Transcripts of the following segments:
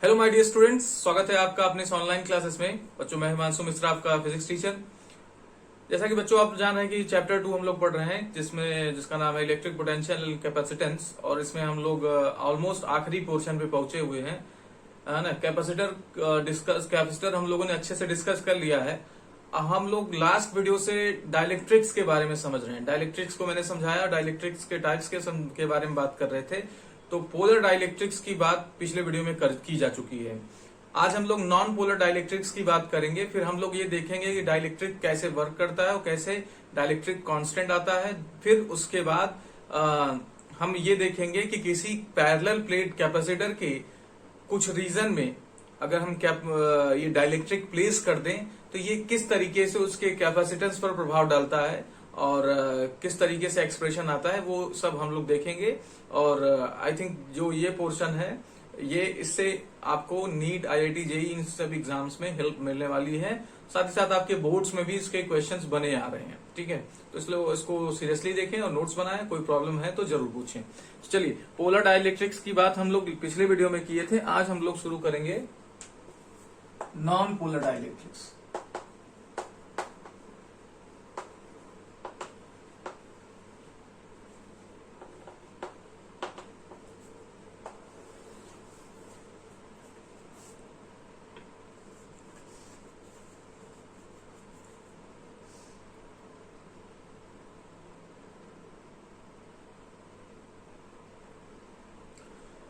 Hello my dear students, स्वागत है आपका अपने इस ऑनलाइन क्लासेस में। बच्चों, मैं हिमांशु मिश्रा, आपका फिजिक्स टीचर। जैसा कि बच्चों आप जान रहे हैं कि चैप्टर 2 हम लोग पढ़ रहे हैं, जिसका नाम है इलेक्ट्रिक पोटेंशियल कैपेसिटेंस, और इसमें हम लोग ऑलमोस्ट आखिरी पोर्शन पे पहुंचे हुए हैं, है ना। कैपेसिटर हम लोगों ने अच्छे से डिस्कस कर लिया है। हम लोग लास्ट वीडियो से डाइलेक्ट्रिक्स के बारे में समझ रहे हैं। डाइलेक्ट्रिक्स को मैंने समझाया, डाइलेक्ट्रिक्स के टाइप्स के बारे में बात कर रहे थे। तो पोलर डाइलेक्ट्रिक्स की बात पिछले वीडियो में की जा चुकी है। आज हम लोग नॉन पोलर डाइलेक्ट्रिक्स की बात करेंगे। फिर हम लोग ये देखेंगे कि डाइलेक्ट्रिक कैसे वर्क करता है और कैसे डाइलेक्ट्रिक कांस्टेंट आता है। फिर उसके बाद हम ये देखेंगे कि किसी पैरेलल प्लेट कैपेसिटर के कुछ रीजन में अगर हम ये डाइलेक्ट्रिक प्लेस कर दें तो ये किस तरीके से उसके कैपेसिटेंस पर प्रभाव डालता है और किस तरीके से एक्सप्रेशन आता है, वो सब हम लोग देखेंगे। और आई थिंक जो ये पोर्शन है, ये इससे आपको नीट, आईआईटी, जेई इन सब एग्जाम्स में हेल्प मिलने वाली है। साथ ही साथ आपके बोर्ड्स में भी इसके क्वेश्चंस बने आ रहे हैं, ठीक है। तो इसलिए इसको सीरियसली देखें और नोट्स बनाएं। कोई प्रॉब्लम है तो जरूर पूछें। तो चलिए, पोलर डाइलेक्ट्रिक्स की बात हम लोग पिछले वीडियो में किए थे। आज हम लोग शुरू करेंगे नॉन पोलर डाइलेक्ट्रिक्स।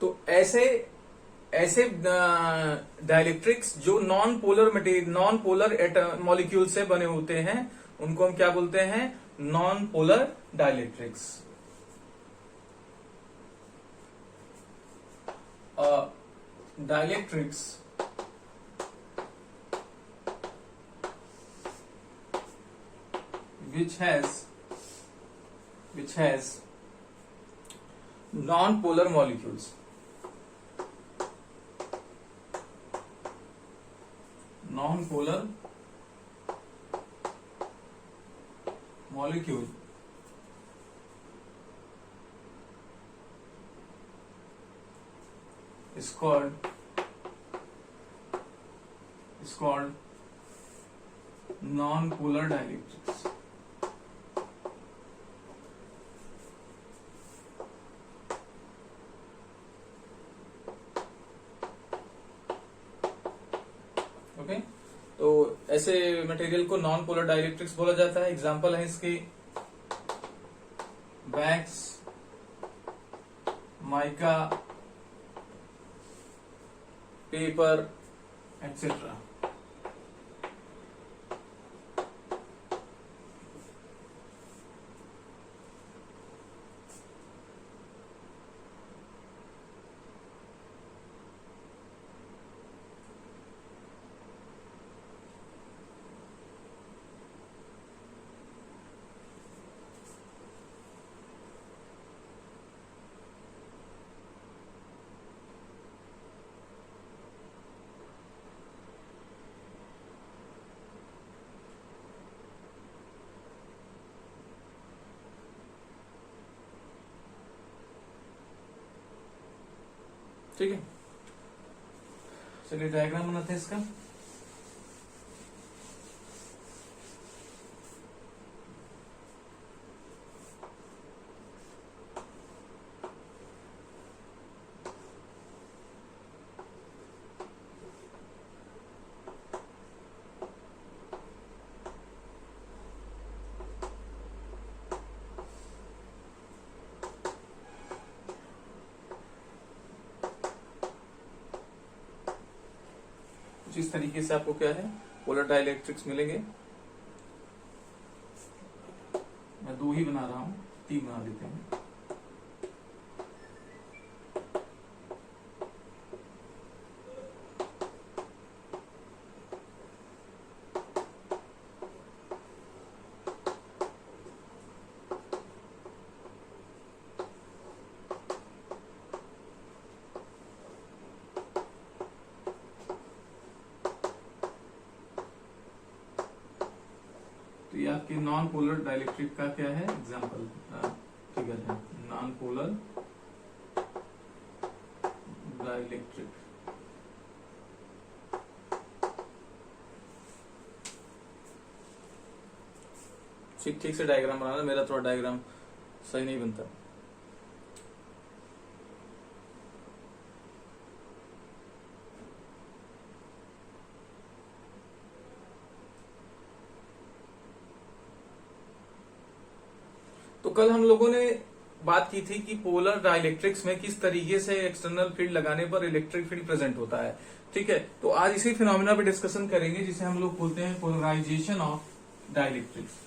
तो ऐसे ऐसे डाइलेक्ट्रिक्स जो नॉन पोलर मॉलिक्यूल से बने होते हैं, उनको हम क्या बोलते हैं? Non polar dielectrics. Dielectrics which has non-polar molecules. Non-polar molecule is called non-polar dielectrics. Okay, तो ऐसे मटेरियल को नॉन पोलर डाइलेक्ट्रिक्स बोला जाता है। एग्जांपल है इसकी वैक्स, माइका, पेपर, एक्सेट्रा। ठीक है, चलिए डायग्राम बनाते हैं इसका। इस तरीके से आपको क्या है, पोलर डाइलेक्ट्रिक्स मिलेंगे। मैं 2 ही बना रहा हूं, 3 बना देते हैं। तो ये आपके नॉन पोलर डाइलेक्ट्रिक का क्या है एग्जांपल फिगर है, नॉन पोलर डाइलेक्ट्रिक। ठीक ठीक से डायग्राम बनाना, मेरा थोड़ा डायग्राम सही नहीं बनता। तो कल हम लोगों ने बात की थी कि पोलर डाइलेक्ट्रिक्स में किस तरीके से एक्सटर्नल फील्ड लगाने पर इलेक्ट्रिक फील्ड प्रेजेंट होता है। ठीक है, तो आज इसी फिनोमिना पे डिस्कशन करेंगे जिसे हम लोग बोलते हैं पोलराइजेशन ऑफ डाइलेक्ट्रिक्स।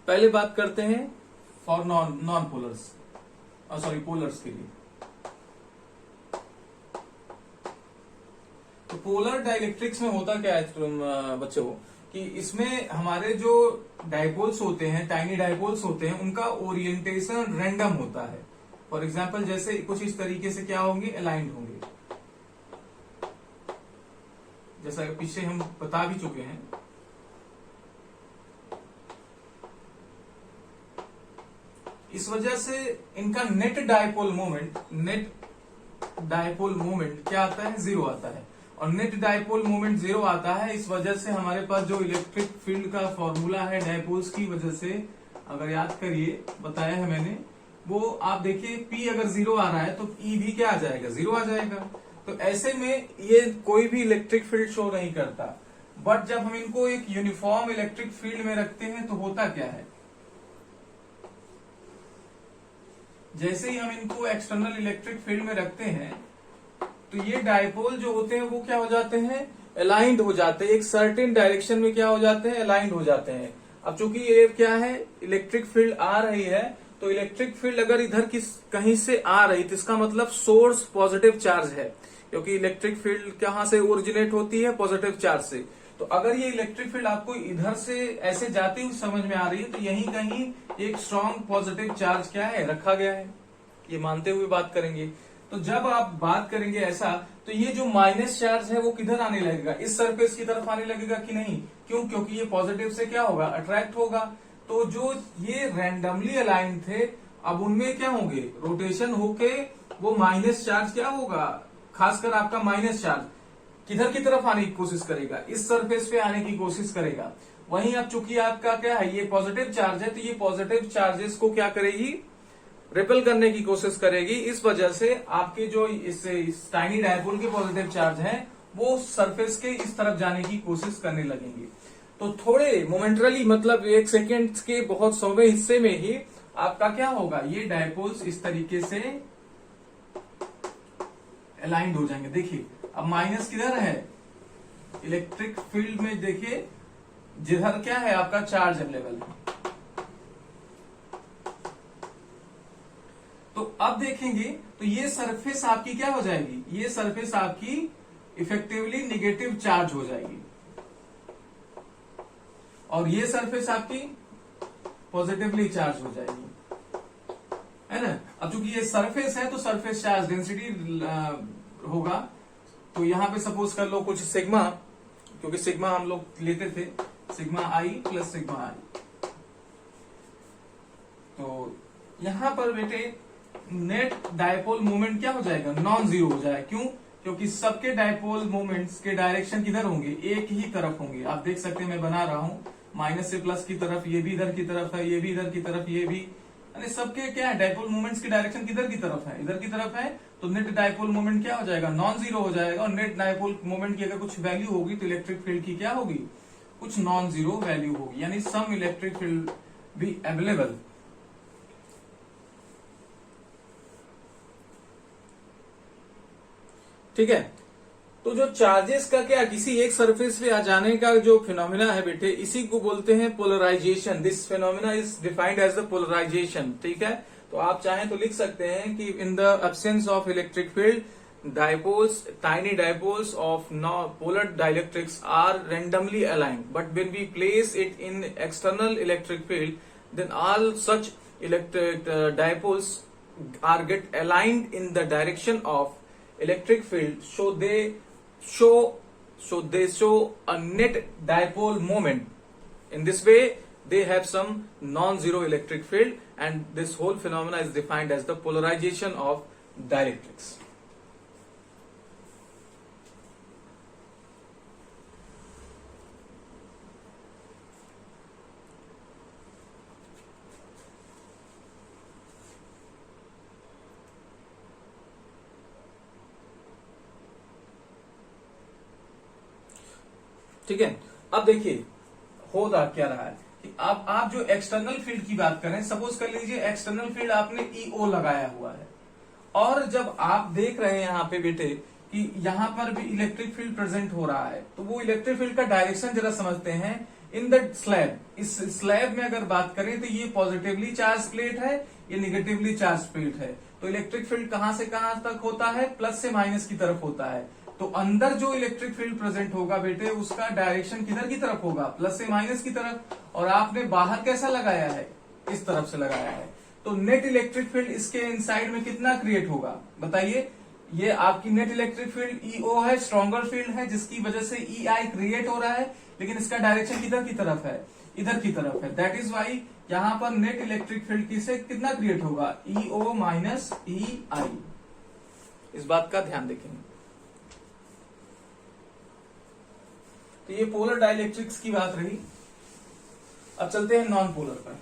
पहले बात करते हैं फॉर नॉन पोलर्स, सॉरी पोलर्स के लिए। तो पोलर डाइलेक्ट्रिक्स में होता क्या है बच्चों कि इसमें हमारे जो डाइपोल्स होते हैं, टाइनी डाइपोल्स होते हैं, उनका ओरिएंटेशन रैंडम होता है। फॉर एग्जांपल जैसे कुछ इस तरीके से क्या होंगे, अलाइंड होंगे, जैसा पीछे हम बता भी चुके हैं। इस वजह से इनका नेट डायपोल मोमेंट क्या आता है, जीरो आता है। और नेट डायपोल मोमेंट जीरो आता है, इस वजह से हमारे पास जो इलेक्ट्रिक फील्ड का फॉर्मूला है डायपोल्स की वजह से, अगर याद करिए बताया है मैंने, वो आप देखिए P अगर जीरो आ रहा है तो E भी क्या आ जाएगा, जीरो आ जाएगा। तो ऐसे में ये कोई भी इलेक्ट्रिक फील्ड शो नहीं करता। बट जब हम इनको एक यूनिफॉर्म इलेक्ट्रिक फील्ड में रखते हैं तो होता क्या है, जैसे ही हम इनको एक्सटर्नल इलेक्ट्रिक फील्ड में रखते हैं तो ये डायपोल जो होते हैं वो क्या हो जाते हैं, अलाइंड हो जाते हैं, एक सर्टेन डायरेक्शन में क्या हो जाते हैं, अलाइंड हो जाते हैं। अब चूंकि ये क्या है, इलेक्ट्रिक फील्ड आ रही है, तो इलेक्ट्रिक फील्ड अगर इधर कहीं से आ रही तो इसका मतलब सोर्स पॉजिटिव चार्ज है, क्योंकि इलेक्ट्रिक फील्ड कहां से ओरिजिनेट होती है, पॉजिटिव चार्ज से। तो अगर ये इलेक्ट्रिक फील्ड आपको इधर से ऐसे जाती हुई समझ में आ रही है तो यहीं कहीं एक स्ट्रॉन्ग पॉजिटिव चार्ज क्या है, रखा गया है। ये मानते हुए बात करेंगे। तो जब आप बात करेंगे ऐसा, तो ये जो माइनस चार्ज है वो किधर आने लगेगा, इस सरफेस की तरफ आने लगेगा कि नहीं, क्यों, क्योंकि ये पॉजिटिव से क्या होगा, अट्रैक्ट होगा। तो जो ये रैंडमली अलाइन थे, अब उनमें क्या होंगे, रोटेशन होके वो माइनस चार्ज क्या होगा, खासकर आपका माइनस चार्ज किधर की तरफ आने की कोशिश करेगा, इस सरफेस पे आने की कोशिश करेगा। वहीं अब चूंकि आपका क्या है, ये पॉजिटिव चार्ज है, तो ये पॉजिटिव चार्जेस को क्या करेगी, रिपेल करने की कोशिश करेगी। इस वजह से आपके जो इस टाइनी डायपोल के पॉजिटिव चार्ज हैं वो सरफेस के इस तरफ जाने की कोशिश करने लगेंगे। तो थोड़े मोमेंटरली, मतलब एक सेकेंड के बहुत सौवें हिस्से में ही आपका क्या होगा, ये डायपोल्स इस तरीके से अलाइंड हो जाएंगे। देखिए अब माइनस किधर है, इलेक्ट्रिक फील्ड में देखिए जिधर क्या है आपका चार्ज अवेलेबल है। तो अब देखेंगे तो ये सरफेस आपकी क्या हो जाएगी, ये सरफेस आपकी इफेक्टिवली निगेटिव चार्ज हो जाएगी, और ये सरफेस आपकी पॉजिटिवली चार्ज हो जाएगी, है ना। अब चूंकि ये सरफेस है तो सरफेस चार्ज डेंसिटी होगा। तो यहां पे सपोज कर लो कुछ सिग्मा, क्योंकि सिग्मा हम लोग लेते थे, सिग्मा आई प्लस सिग्मा आई। तो यहां पर बेटे नेट डायपोल मोमेंट क्या हो जाएगा, नॉन जीरो हो जाएगा। क्यों, क्योंकि सबके डायपोल मोमेंट्स के डायरेक्शन किधर होंगे, एक ही तरफ होंगे। आप देख सकते हैं मैं बना रहा हूं, माइनस से प्लस की तरफ, ये भी इधर की तरफ है, ये भी इधर की तरफ, ये भी, यानी सबके क्या है, डायपोल मोमेंट्स की डायरेक्शन किधर की तरफ है, इधर की तरफ है। तो नेट डायपोल मोमेंट क्या हो जाएगा, नॉन जीरो हो जाएगा। और नेट डायपोल मोमेंट की अगर कुछ वैल्यू होगी तो इलेक्ट्रिक फील्ड की क्या होगी, कुछ नॉन जीरो वैल्यू होगी, यानी सम इलेक्ट्रिक फील्ड भी अवेलेबल। ठीक है, तो जो चार्जेस का क्या, किसी एक सरफेस पे आ जाने का जो फिनोमिना है बेटे, इसी को बोलते हैं polarisation. This phenomena is defined as the polarisation. ठीक है, तो आप चाहें तो लिख सकते हैं कि in the absence of electric field tiny dipoles of polar dielectrics are randomly aligned, but when we place it in external electric field, then all such electric dipoles are get aligned in the direction of electric field, so they show a net dipole moment. In this way they have some non-zero electric field, and this whole phenomena is defined as the polarization of dielectrics. ठीक है, अब देखिए हो क्या रहा है कि अब आप जो एक्सटर्नल फील्ड की बात करें, सपोज कर लीजिए एक्सटर्नल फील्ड आपने ईओ लगाया हुआ है, और जब आप देख रहे हैं यहाँ पे बेटे कि यहाँ पर भी इलेक्ट्रिक फील्ड प्रेजेंट हो रहा है, तो वो इलेक्ट्रिक फील्ड का डायरेक्शन जरा समझते हैं। इन द स्लैब, इस स्लैब में अगर बात करें तो ये पॉजिटिवली चार्ज प्लेट है, ये निगेटिवली चार्ज प्लेट है, तो इलेक्ट्रिक फील्ड कहां से कहां तक होता है, प्लस से माइनस की तरफ होता है। तो अंदर जो इलेक्ट्रिक फील्ड प्रेजेंट होगा बेटे, उसका डायरेक्शन किधर की तरफ होगा, प्लस से माइनस की तरफ, और आपने बाहर कैसा लगाया है, इस तरफ से लगाया है। तो नेट इलेक्ट्रिक फील्ड इसके इनसाइड में कितना क्रिएट होगा बताइए। ये आपकी नेट इलेक्ट्रिक फील्ड ईओ है, स्ट्रॉन्गर फील्ड है, जिसकी वजह से ईआई क्रिएट हो रहा है, लेकिन इसका डायरेक्शन किधर की तरफ है, इधर की तरफ है। दैट इज वाई यहां पर नेट इलेक्ट्रिक फील्ड की से कितना क्रिएट होगा, ईओ माइनस ईआई। इस बात का ध्यान देखेंगे। तो ये पोलर डाइलेक्ट्रिक्स की बात रही। अब चलते हैं नॉन पोलर पर।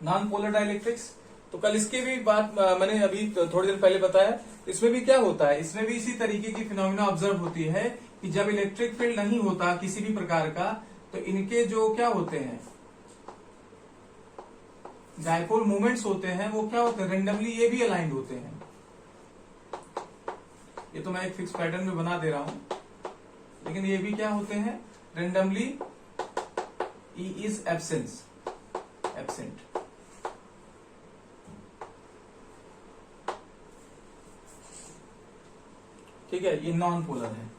नॉन पोलर डाइलेक्ट्रिक्स, तो कल इसके भी बात मैंने अभी थोड़ी देर पहले बताया। इसमें भी क्या होता है, इसमें भी इसी तरीके की फिनोमिना ऑब्जर्व होती है कि जब इलेक्ट्रिक फील्ड नहीं होता किसी भी प्रकार का, तो इनके जो क्या होते हैं डायपोल मोमेंट्स होते हैं, वो क्या होते हैं, रेंडमली ये भी अलाइंड होते हैं। ये तो मैं एक फिक्स पैटर्न में बना दे रहा हूं, लेकिन ये भी क्या होते हैं, रेंडमली ई इज एब्सेंट। ठीक है, ये नॉन पोलर है।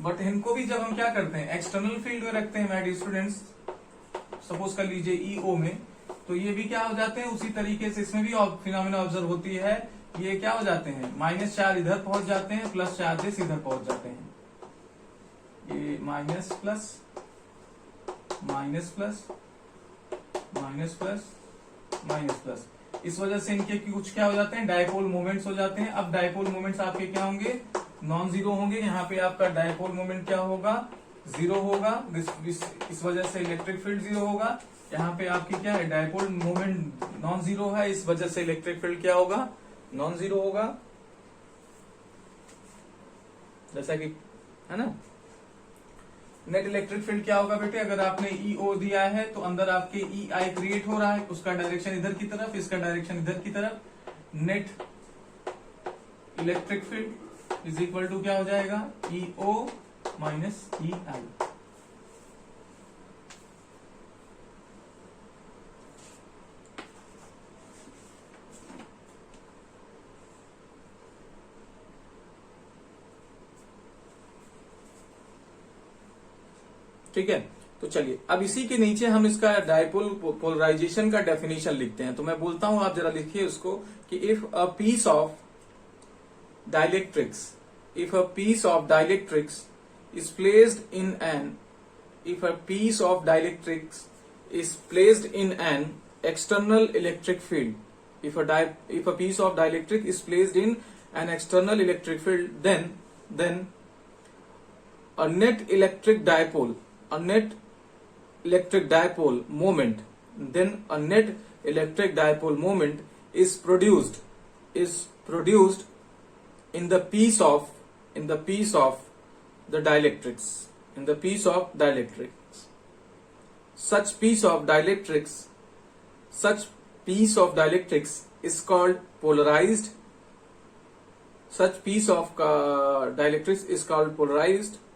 बट इनको भी जब हम क्या करते हैं, एक्सटर्नल फील्ड में रखते हैं, माय डियर स्टूडेंट्स, सपोज कर लीजिए ईओ में, तो ये भी क्या हो जाते हैं उसी तरीके से, इसमें भी फिनोमिना ऑब्जर्व होती है। ये क्या हो जाते हैं, माइनस चार्ज इधर पहुंच जाते हैं, प्लस चार्जेस इधर पहुंच जाते हैं। ये minus plus minus plus minus plus minus plus, इस वजह से इनके कुछ क्या हो जाते हैं, डायपोल मोमेंट्स हो जाते हैं। अब डायपोल मोमेंट्स आपके क्या होंगे, नॉन जीरो होंगे। यहाँ पे आपका डायपोल मोमेंट क्या होगा, जीरो होगा। इस वजह से इलेक्ट्रिक फील्ड जीरो होगा। यहाँ पे आपकी क्या है, डायपोल मोमेंट नॉन जीरो है, इस वजह से इलेक्ट्रिक फील्ड क्या होगा, नॉन जीरो होगा। जैसा कि है ना, नेट इलेक्ट्रिक फील्ड क्या होगा बेटे, अगर आपने ईओ दिया है तो अंदर आपके ई आई क्रिएट हो रहा है, उसका डायरेक्शन इधर की तरफ, इसका डायरेक्शन इधर की तरफ। Net electric field is equal to क्या हो जाएगा, ईओ माइनस ई आई। ठीक है, तो चलिए अब इसी के नीचे हम इसका डायपोल पोलराइजेशन का डेफिनेशन लिखते हैं। तो मैं बोलता हूं, आप जरा लिखिए उसको कि if a piece of dielectrics is placed in an external electric field, if a piece of dielectric is placed in an external electric field, then a net electric dipole moment, then a net electric dipole moment is produced in the piece of the dielectrics, such piece of dielectrics is called polarized.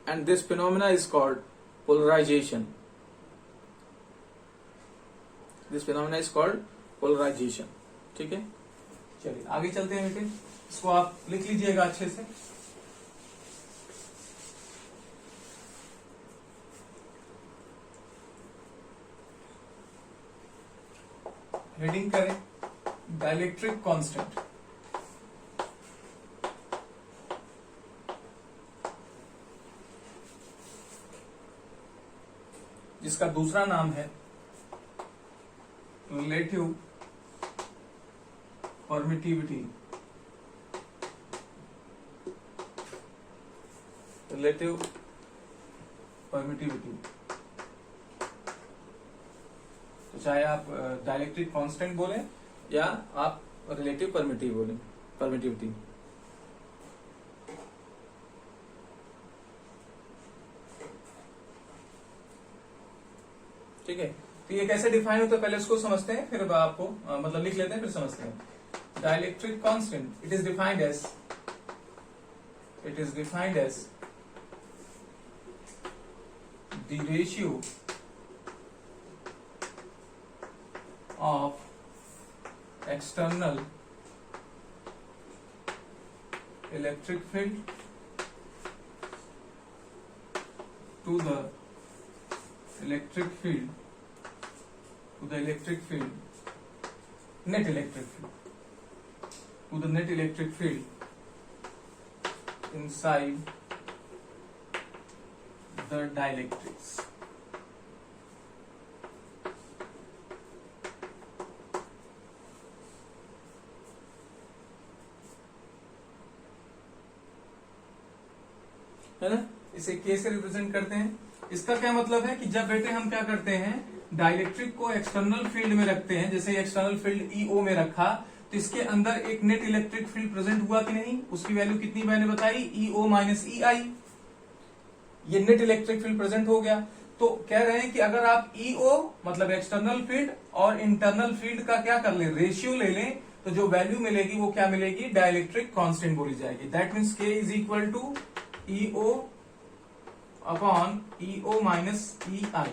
And this phenomena is called polarization. ठीक है, चलिए आगे चलते हैं बेटे, इसको आप लिख लीजिएगा अच्छे से। हेडिंग करें डाइलेक्ट्रिक कांस्टेंट। जिसका दूसरा नाम है रिलेटिव परमिटिविटी। तो चाहे आप डाइलेक्ट्रिक कांस्टेंट बोले या आप रिलेटिव परमिटिविटी। ठीक है, तो ये कैसे डिफाइन होता है पहले उसको समझते हैं, फिर आपको मतलब लिख लेते हैं फिर समझते हैं। Dielectric constant it is defined as the ratio of external electric field to the electric field net electric field inside the dielectrics। है ना, इसे K से रिप्रेजेंट करते हैं। इसका क्या मतलब है कि जब बेटे हम क्या करते हैं, डाइलेक्ट्रिक को एक्सटर्नल फील्ड में रखते हैं, जैसे एक्सटर्नल फील्ड EO में रखा तो इसके अंदर एक नेट इलेक्ट्रिक फील्ड प्रेजेंट हुआ कि नहीं, उसकी वैल्यू कितनी मैंने बताई, EO माइनस EI। ये नेट इलेक्ट्रिक फील्ड प्रेजेंट हो गया। तो कह रहे हैं कि अगर आप EO मतलब एक्सटर्नल फील्ड और इंटरनल फील्ड का क्या कर लें, रेशियो ले लें, तो जो वैल्यू मिलेगी वो क्या मिलेगी, डाइलेक्ट्रिक कांस्टेंट बोली जाएगी। That means K is equal to EO upon EO minus EI।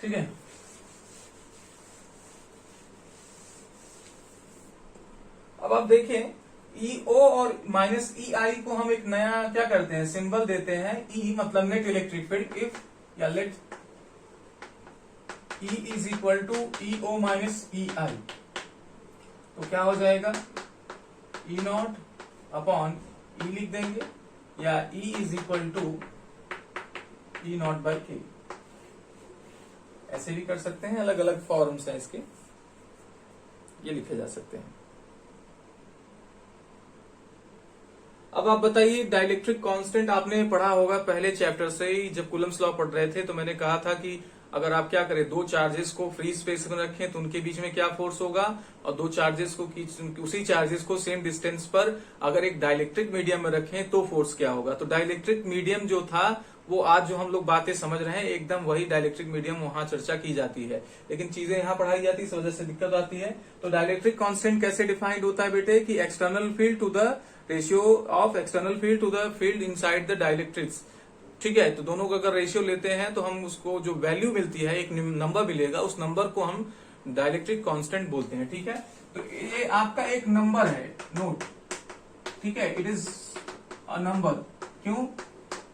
ठीक है, अब आप देखें EO और माइनस EI को हम एक नया क्या करते हैं, सिंबल देते हैं। E मतलब नेट इलेक्ट्रिक फील्ड, इफ या let E is equal to EO minus EI, तो क्या हो जाएगा, E नॉट अपॉन E लिख देंगे, या E is equal to E naught by K। ऐसे भी कर सकते हैं, अलग अलग फॉर्म्स हैं इसके, ये लिखे जा सकते हैं। अब आप बताइए, डाइलेक्ट्रिक कांस्टेंट आपने पढ़ा होगा पहले चैप्टर से ही, जब कूलम्स लॉ पढ़ रहे थे तो मैंने कहा था कि अगर आप क्या करें, दो चार्जेस को फ्री स्पेस में रखें तो उनके बीच में क्या फोर्स होगा, और दो चार्जेस को उसी चार्जेस को सेम डिस्टेंस पर अगर एक डाइलेक्ट्रिक मीडियम में रखें तो फोर्स क्या होगा। तो डाइलेक्ट्रिक मीडियम जो था वो आज जो हम लोग बातें समझ रहे हैं एकदम वही डाइलेक्ट्रिक मीडियम वहां चर्चा की जाती है, लेकिन चीजें यहाँ पढ़ाई जाती है, इस वजह से दिक्कत आती है। तो डाइलेक्ट्रिक कांस्टेंट कैसे डिफाइंड होता है बेटे, कि external field to the ratio of external field to the field inside the dielectrics. ठीक है, तो दोनों का अगर रेशियो लेते हैं तो हम उसको जो वैल्यू मिलती है, एक नंबर मिलेगा, उस नंबर को हम डाइलेक्ट्रिक कांस्टेंट बोलते हैं। ठीक है, तो ये आपका एक नंबर है, नोट। ठीक है, इट इज अ नंबर। क्यों,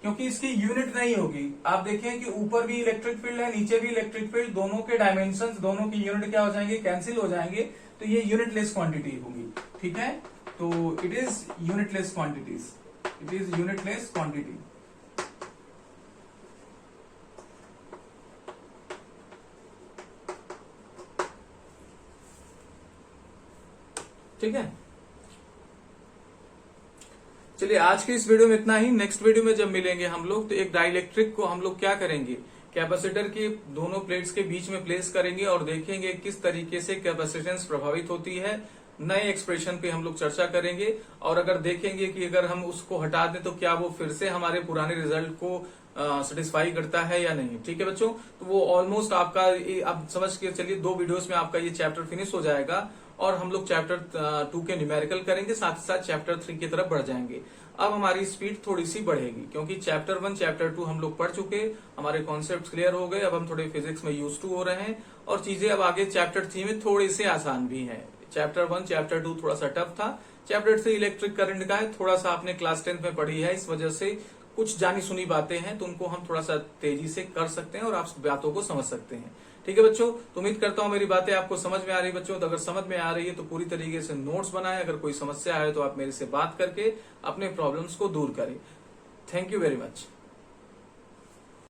क्योंकि इसकी यूनिट नहीं होगी। आप देखें कि यूपर भी इलेक्ट्रिक फील्ड है, नीचे भी इलेक्ट्रिक फील्ड, दोनों के डायमेंशंस, दोनों की यूनिट क्या हो जाएंगे, कैंसिल हो जाएंगे, तो ये यूनिटलेस क्वांटिटी होगी। ठीक है, तो it is unitless quantities, it is unitless quantity. ठीक है, चलिए आज की इस वीडियो में इतना ही। नेक्स्ट वीडियो में जब मिलेंगे हम लोग तो एक डाइलेक्ट्रिक को हम लोग क्या करेंगे, कैपेसिटर की दोनों प्लेट्स के बीच में प्लेस करेंगे और देखेंगे किस तरीके से कैपेसिटेंस प्रभावित होती है। नए एक्सप्रेशन पे हम लोग चर्चा करेंगे और अगर देखेंगे कि अगर हम उसको हटा दें तो क्या वो फिर से हमारे पुराने रिजल्ट को सेटिस्फाई करता है या नहीं। ठीक है बच्चों, तो वो ऑलमोस्ट आपका आप समझ के चलिए 2 वीडियोस में आपका ये चैप्टर फिनिश हो जाएगा और हम लोग चैप्टर 2 के न्यूमेरिकल करेंगे, साथ ही साथ चैप्टर 3 की तरफ बढ़ जाएंगे। अब हमारी स्पीड थोड़ी सी बढ़ेगी क्योंकि चैप्टर 1 चैप्टर 2 हम लोग पढ़ चुके, हमारे कॉन्सेप्ट क्लियर हो गए। अब हम थोड़े फिजिक्स में यूज टू हो रहे हैं और चीजें अब आगे चैप्टर 3 में थोड़ी सी आसान भी है। चैप्टर 1 चैप्टर 2 थोड़ा सा टफ था, चैप्टर 3 इलेक्ट्रिक करंट का है, थोड़ा सा आपने क्लास 10 में पढ़ी है, इस वजह से कुछ जानी सुनी बातें हैं तो उनको हम थोड़ा सा तेजी से कर सकते हैं और आप बातों को समझ सकते हैं। ठीक है बच्चों, तो उम्मीद करता हूं मेरी बातें आपको समझ में आ रही है बच्चों। तो अगर समझ में आ रही है तो पूरी तरीके से नोट्स बनाएं, अगर कोई समस्या है तो आप मेरे से बात करके अपने प्रॉब्लम्स को दूर करें। Thank you very much.